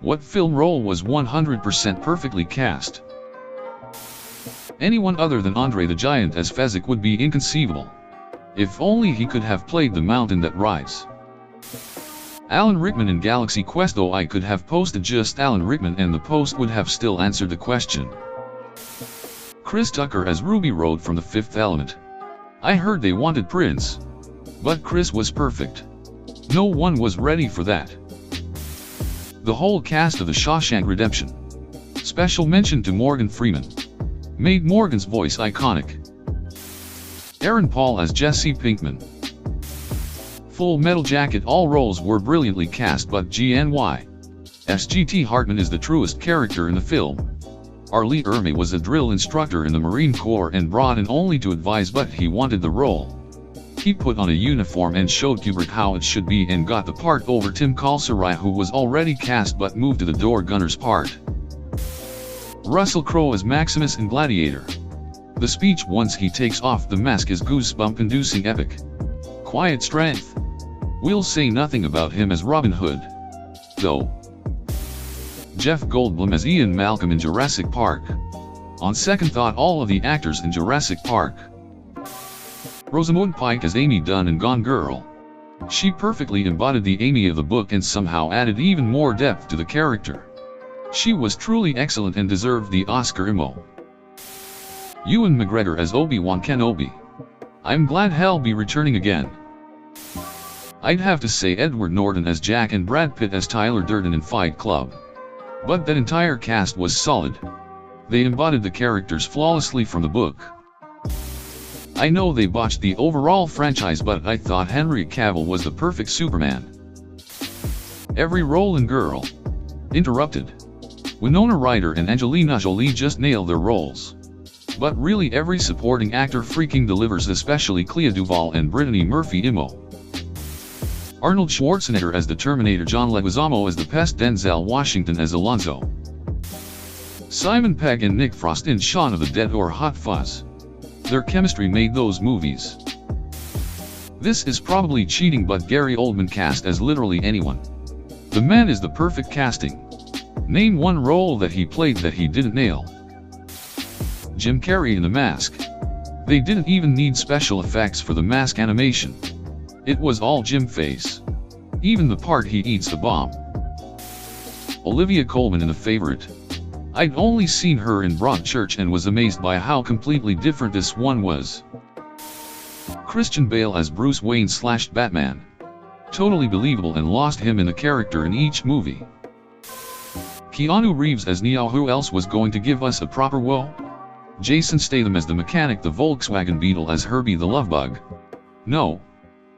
What film role was 100% perfectly cast? Anyone other than Andre the Giant as Fezzik would be inconceivable. If only he could have played the mountain that rides. Alan Rickman in Galaxy Quest, though I could have posted just Alan Rickman and the post would have still answered the question. Chris Tucker as Ruby Road from The Fifth Element. I heard they wanted Prince. But Chris was perfect. No one was ready for that. The whole cast of The Shawshank Redemption. Special mention to Morgan Freeman. Made Morgan's voice iconic. Aaron Paul as Jesse Pinkman. Full Metal Jacket. All roles were brilliantly cast, but G.N.Y.'s.G.T. Hartman is the truest character in the film. R. Lee Ermey was a drill instructor in the Marine Corps and brought in only to advise, but he wanted the role. He put on a uniform and showed Kubrick how it should be and got the part over Tim Kalsarai, who was already cast but moved to the door gunner's part. Russell Crowe as Maximus in Gladiator. The speech once he takes off the mask is goosebump-inducing epic. Quiet strength. We'll say nothing about him as Robin Hood, though. Jeff Goldblum as Ian Malcolm in Jurassic Park. On second thought, all of the actors in Jurassic Park. Rosamund Pike as Amy Dunn in Gone Girl. She perfectly embodied the Amy of the book and somehow added even more depth to the character. She was truly excellent and deserved the Oscar Imo. Ewan McGregor as Obi-Wan Kenobi. I'm glad he'll be returning again. I'd have to say Edward Norton as Jack and Brad Pitt as Tyler Durden in Fight Club. But that entire cast was solid. They embodied the characters flawlessly from the book. I know they botched the overall franchise, but I thought Henry Cavill was the perfect Superman. Every role in Girl. Interrupted. Winona Ryder and Angelina Jolie just nailed their roles. But really every supporting actor freaking delivers, especially Clea Duvall and Brittany Murphy Imo. Arnold Schwarzenegger as the Terminator, John Leguizamo as the Pest, Denzel Washington as Alonzo. Simon Pegg and Nick Frost in Shaun of the Dead or Hot Fuzz. Their chemistry made those movies. This is probably cheating, but Gary Oldman cast as literally anyone. The man is the perfect casting. Name one role that he played that he didn't nail. Jim Carrey in The Mask. They didn't even need special effects for the mask animation. It was all Jim face. Even the part he eats the bomb. Olivia Coleman in The Favorite. I'd only seen her in Broadchurch and was amazed by how completely different this one was. Christian Bale as Bruce Wayne / Batman. Totally believable and lost him in the character in each movie. Keanu Reeves as Neo. Who else was going to give us a proper woe? Jason Statham as the mechanic, the Volkswagen Beetle as Herbie the Lovebug. No.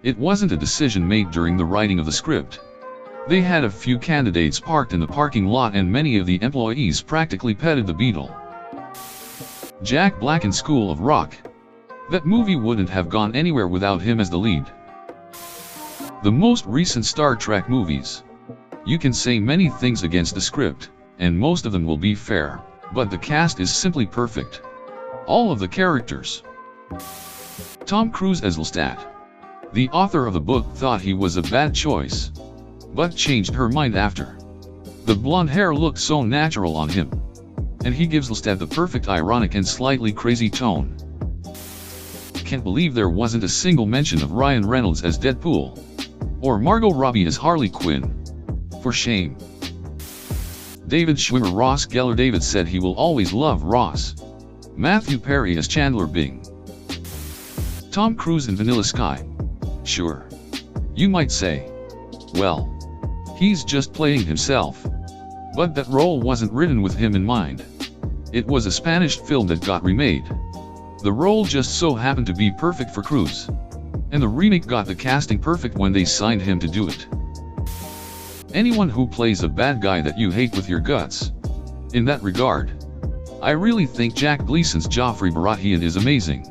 It wasn't a decision made during the writing of the script. They had a few candidates parked in the parking lot and many of the employees practically petted the Beetle. Jack Black in School of Rock. That movie wouldn't have gone anywhere without him as the lead. The most recent Star Trek movies. You can say many things against the script, and most of them will be fair, but the cast is simply perfect. All of the characters. Tom Cruise as Lestat. The author of the book thought he was a bad choice, but changed her mind after. The blonde hair looked so natural on him, and he gives Lestat the perfect ironic and slightly crazy tone. Can't believe there wasn't a single mention of Ryan Reynolds as Deadpool, or Margot Robbie as Harley Quinn. For shame. David Schwimmer. Ross Geller. David said he will always love Ross. Matthew Perry as Chandler Bing. Tom Cruise in Vanilla Sky. Sure. You might say, well, he's just playing himself. But that role wasn't written with him in mind. It was a Spanish film that got remade. The role just so happened to be perfect for Cruise. And the remake got the casting perfect when they signed him to do it. Anyone who plays a bad guy that you hate with your guts. In that regard, I really think Jack Gleason's Joffrey Baratheon is amazing.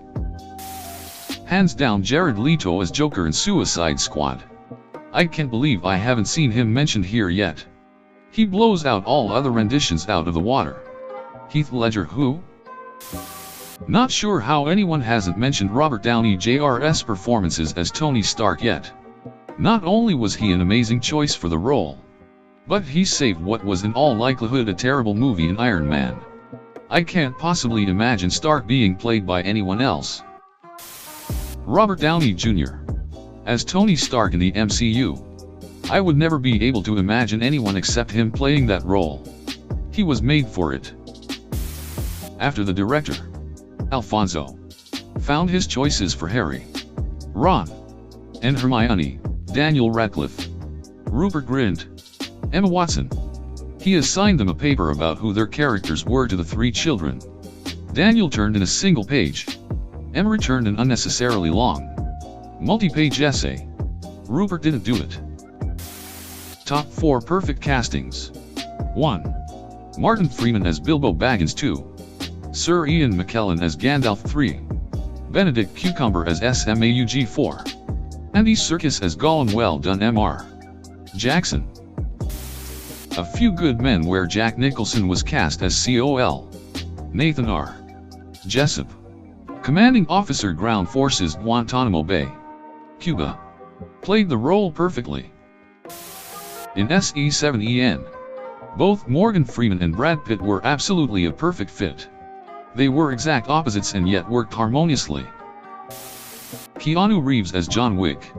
Hands down Jared Leto as Joker in Suicide Squad. I can't believe I haven't seen him mentioned here yet. He blows out all other renditions out of the water. Heath Ledger. Who? Not sure how anyone hasn't mentioned Robert Downey Jr.'s performances as Tony Stark yet. Not only was he an amazing choice for the role, but he saved what was in all likelihood a terrible movie in Iron Man. I can't possibly imagine Stark being played by anyone else. Robert Downey Jr. as Tony Stark in the MCU. I would never be able to imagine anyone except him playing that role. He was made for it. After the director, Alfonso, found his choices for Harry, Ron, and Hermione, Daniel Radcliffe, Rupert Grint, Emma Watson, he assigned them a paper about who their characters were to the three children. Daniel turned in a single page. Emma returned an unnecessarily long, multi-page essay. Rupert didn't do it. Top 4 perfect castings. 1. Martin Freeman as Bilbo Baggins. 2. Sir Ian McKellen as Gandalf. 3. Benedict Cucumber as Smaug. 4. Andy Serkis as Gollum. Well done, Mr. Jackson. A Few Good Men, where Jack Nicholson was cast as Col. Nathan R. Jessup, Commanding Officer Ground Forces, Guantanamo Bay, Cuba, played the role perfectly. In SE7EN, both Morgan Freeman and Brad Pitt were absolutely a perfect fit. They were exact opposites and yet worked harmoniously. Keanu Reeves as John Wick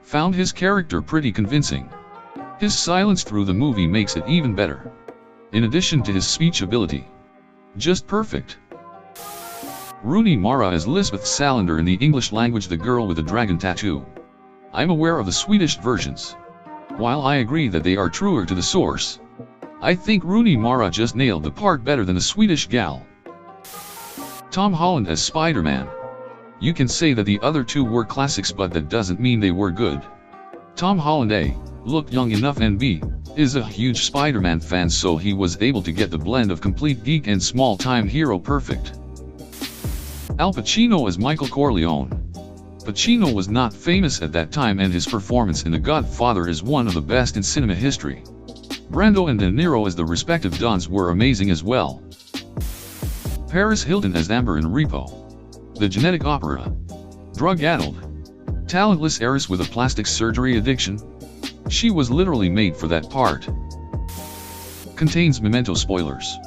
found his character pretty convincing. His silence through the movie makes it even better. In addition to his speech ability. Just perfect. Rooney Mara as Lisbeth Salander in the English language, the girl with the dragon tattoo. I'm aware of the Swedish versions. While I agree that they are truer to the source, I think Rooney Mara just nailed the part better than the Swedish gal. Tom Holland as Spider-Man. You can say that the other two were classics, but that doesn't mean they were good. Tom Holland A. looked young enough and B. is a huge Spider-Man fan, so he was able to get the blend of complete geek and small-time hero perfect. Al Pacino as Michael Corleone. Pacino was not famous at that time, and his performance in The Godfather is one of the best in cinema history. Brando and De Niro as the respective Dons were amazing as well. Paris Hilton as Amber in Repo. The genetic opera. Drug-addled, talentless heiress with a plastic surgery addiction. She was literally made for that part. Contains Memento spoilers.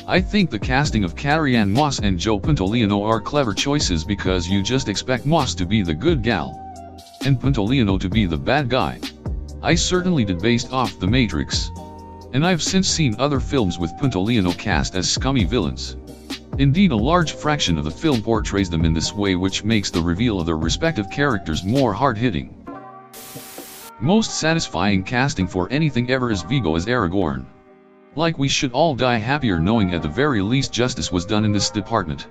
I think the casting of Carrie-Anne Moss and Joe Pantoliano are clever choices, because you just expect Moss to be the good gal, and Pantoliano to be the bad guy. I certainly did, based off The Matrix. And I've since seen other films with Pantoliano cast as scummy villains. Indeed, a large fraction of the film portrays them in this way, which makes the reveal of their respective characters more hard-hitting. Most satisfying casting for anything ever is Viggo as Aragorn. Like, we should all die happier knowing at the very least justice was done in this department.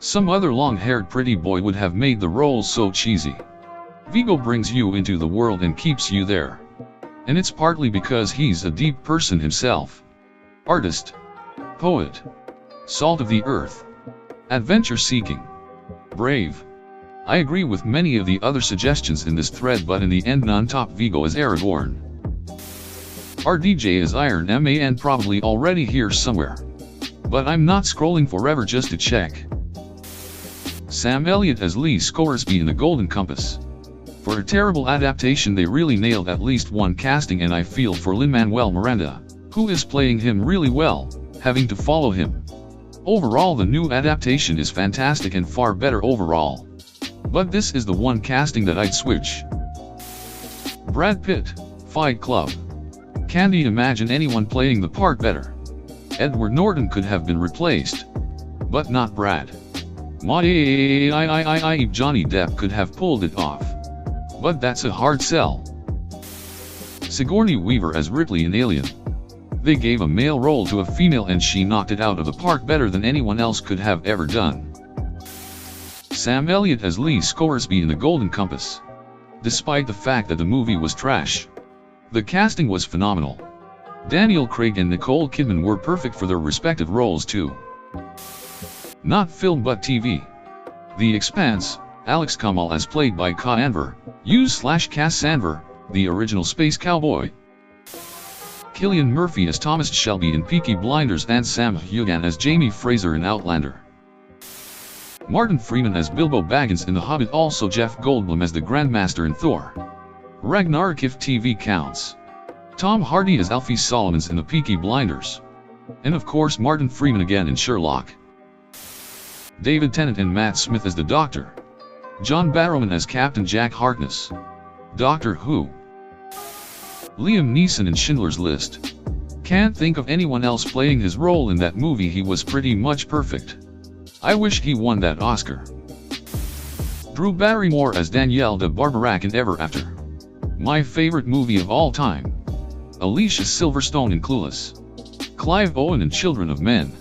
Some other long-haired pretty boy would have made the role so cheesy. Viggo brings you into the world and keeps you there. And it's partly because he's a deep person himself. Artist, poet, salt of the earth, adventure-seeking, brave. I agree with many of the other suggestions in this thread, but in the end none top Viggo as Aragorn. RDJ as Iron Man, probably already here somewhere, but I'm not scrolling forever just to check. Sam Elliott as Lee Scoresby in The Golden Compass. For a terrible adaptation, they really nailed at least one casting, and I feel for Lin-Manuel Miranda, who is playing him really well, having to follow him. Overall, the new adaptation is fantastic and far better overall. But this is the one casting that I'd switch. Brad Pitt, Fight Club. Can't imagine anyone playing the part better. Edward Norton could have been replaced, but not Brad. Johnny Depp could have pulled it off, but that's a hard sell. Sigourney Weaver as Ripley in Alien. They gave a male role to a female and she knocked it out of the park better than anyone else could have ever done. Sam Elliott as Lee Scoresby in The Golden Compass. Despite the fact that the movie was trash, the casting was phenomenal. Daniel Craig and Nicole Kidman were perfect for their respective roles too. Not film but TV. The Expanse, Alex Kamal as played by Ka Anvar, Cass Anvar, the original space cowboy. Cillian Murphy as Thomas Shelby in Peaky Blinders, and Sam Heughan as Jamie Fraser in Outlander. Martin Freeman as Bilbo Baggins in The Hobbit, also Jeff Goldblum as the Grandmaster in Thor. Ragnarok if TV counts. Tom Hardy as Alfie Solomons in The Peaky Blinders. And of course Martin Freeman again in Sherlock. David Tennant and Matt Smith as the Doctor. John Barrowman as Captain Jack Harkness. Doctor Who. Liam Neeson in Schindler's List. Can't think of anyone else playing his role in that movie. He was pretty much perfect. I wish he won that Oscar. Drew Barrymore as Danielle de Barbarac in Ever After. My favorite movie of all time. Alicia Silverstone in Clueless. Clive Owen in Children of Men.